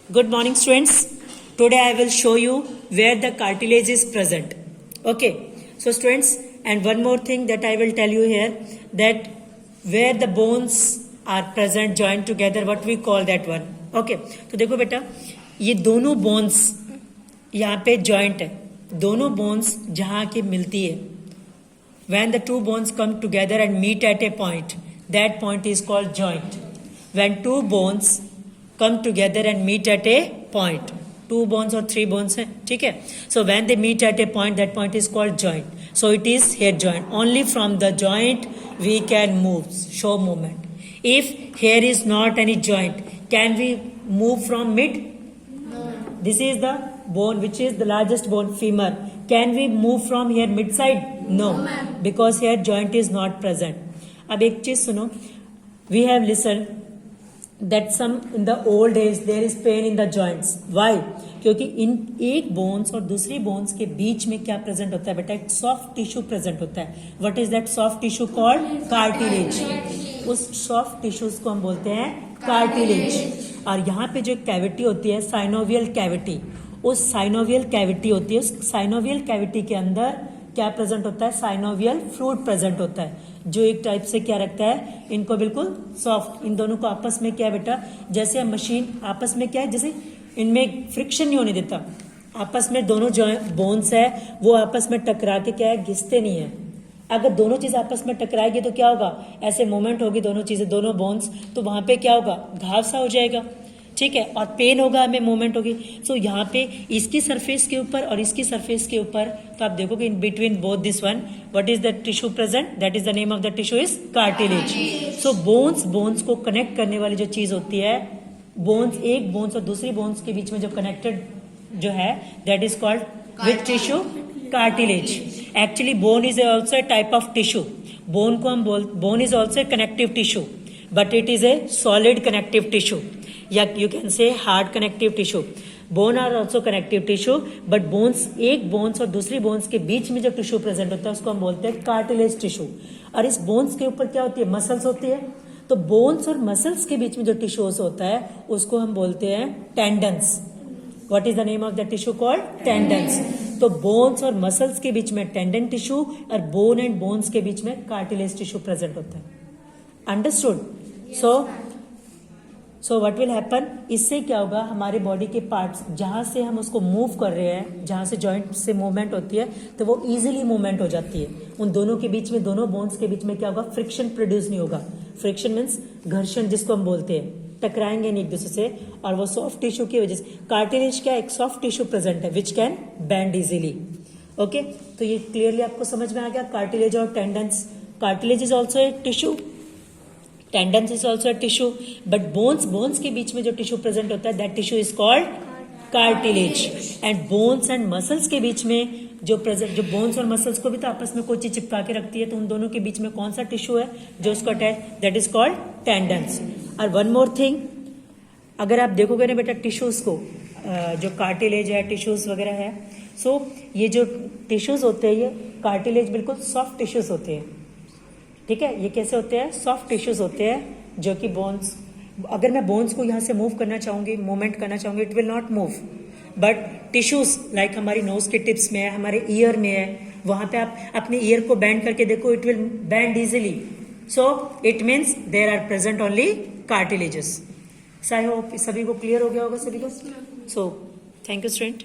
Good morning, students. Today I will show you where the cartilage is present. Okay. So students, and one more thing that I will tell you here, that where the bones are present joined together, what we call that one. Okay. तो देखो बेटा, ये दोनों bones यहाँ पे joint है. दोनों bones जहाँ की मिलती है, when the two bones come together and meet at a point, that point is called joint. When two bones come together and meet at a point, two bones or three bones है, ठीक है. So when they meet at a point, that point is called joint. So it is here joint. Only from the joint we can move, show movement. If here is not any joint, can we move from mid? No. This is the bone, which is the largest bone, femur. Can we move from here mid side? No, because here joint is not present. अब एक चीज सुनो, we have listened that some in the old age there is pain in the joints. Why? क्योंकि इन एक bones और दूसरी bones के बीच में क्या प्रेजेंट होता है बेटा? एक सॉफ्ट टिश्यू प्रेजेंट होता है. What is that soft tissue called? Cartilage. उस सॉफ्ट टिश्यूज को हम बोलते हैं कार्टिलेज. और यहाँ पे जो कैविटी होती है, साइनोवियल कैविटी, उस साइनोवियल कैविटी होती है, उस साइनोवियल कैविटी के अंदर क्या प्रेजेंट होता है? साइनोवियल फ्लूइड प्रेजेंट होता है, जो एक टाइप से क्या रखता है इनको बिल्कुल सॉफ्ट. इन दोनों को आपस में क्या बेटा, जैसे मशीन आपस में क्या है, जैसे इनमें फ्रिक्शन नहीं होने देता. आपस में दोनों जो बोन्स है वो आपस में टकरा के क्या है, घिसते नहीं है. अगर दोनों चीज आपस में टकराएगी तो क्या होगा? ऐसे मूवमेंट होगी दोनों चीजें, दोनों बोन्स, तो वहां पे क्या होगा? घाव सा हो जाएगा, ठीक है, और पेन होगा, हमें मूवमेंट होगी. सो यहाँ पे इसकी सरफेस के ऊपर और इसकी सरफेस के ऊपर, तो आप देखोगे in between both this one, what is the tissue present? That is the name of the tissue is cartilage. So bones को कनेक्ट करने वाली जो चीज होती है, बोन्स, एक बोन्स और दूसरी बोन्स के बीच में जो कनेक्टेड जो है, that is called which tissue? Cartilage. Actually bone is also a type of tissue. Bone को हम bone is also a connective tissue, but it is a solid connective tissue, या you can say hard connective tissue. Bone are also connective tissue, but bones, एक bones और दूसरी bones के बीच में जो tissue present होता है उसको हम बोलते हैं कार्टिलेज टिश्यू. और इस बोन्स के ऊपर क्या होती है? मसल्स होती है. तो बोन्स और मसल्स के बीच में जो टिश्यूज होता है उसको हम बोलते हैं tendons. What is the name of the tissue called? Tendons. तो बोन्स और मसल्स के बीच में टेंडन टिश्यू और बोन एंड बोन्स के बीच में कार्टिलेज टिश्यू प्रेजेंट होता है. Understood? So what will happen, इससे क्या होगा? हमारे बॉडी के पार्ट्स जहां से हम उसको मूव कर रहे हैं, जहां से जॉइंट से मूवमेंट होती है, तो वो इजीली मूवमेंट हो जाती है. उन दोनों के बीच में, दोनों बोन्स के बीच में क्या होगा? फ्रिक्शन प्रोड्यूस नहीं होगा. फ्रिक्शन मीन्स घर्षण, जिसको हम बोलते हैं, टकराएंगे नहीं एक दूसरे से. और वो सॉफ्ट टिश्यू की वजह से, कार्टिलेज क्या, एक सॉफ्ट टिश्यू प्रेजेंट है which can bend easily. Okay, तो ये क्लियरली आपको समझ में आ गया कार्टिलेज और tendons. Cartilage is also a tissue, tendons is also tissue, but bones के बीच में जो टिश्यू प्रेजेंट होता है, that tissue is called cartilage. And bones and muscles के बीच में जो बोन्स और मसल्स को भी तो आपस में कोई चीज चिपका के रखती है, तो उन दोनों के बीच में कौन सा टिश्यू है जो उसको attach, that is called tendons. और वन मोर थिंग, अगर आप देखोगे ना बेटा टिश्यूज को, जो कार्टिलेज है, टिश्यूज वगैरह है, सो ये जो टिश्यूज होते हैं, ये कार्टिलेज बिल्कुल सॉफ्ट टिश्यूज होते हैं, ठीक है. ये कैसे होते हैं? सॉफ्ट टिश्यूज होते हैं, जो कि बोन्स, अगर मैं बोन्स को यहां से मूव करना चाहूंगी, मूवमेंट करना चाहूंगी, it will not move. But tissues like हमारी नोज के टिप्स में है, हमारे ईयर में है, वहां पे आप अपने ईयर को बेंड करके देखो, it will bend easily. So it means there are present only cartilages. I hope सभी को क्लियर हो गया होगा सभी को. So thank you student.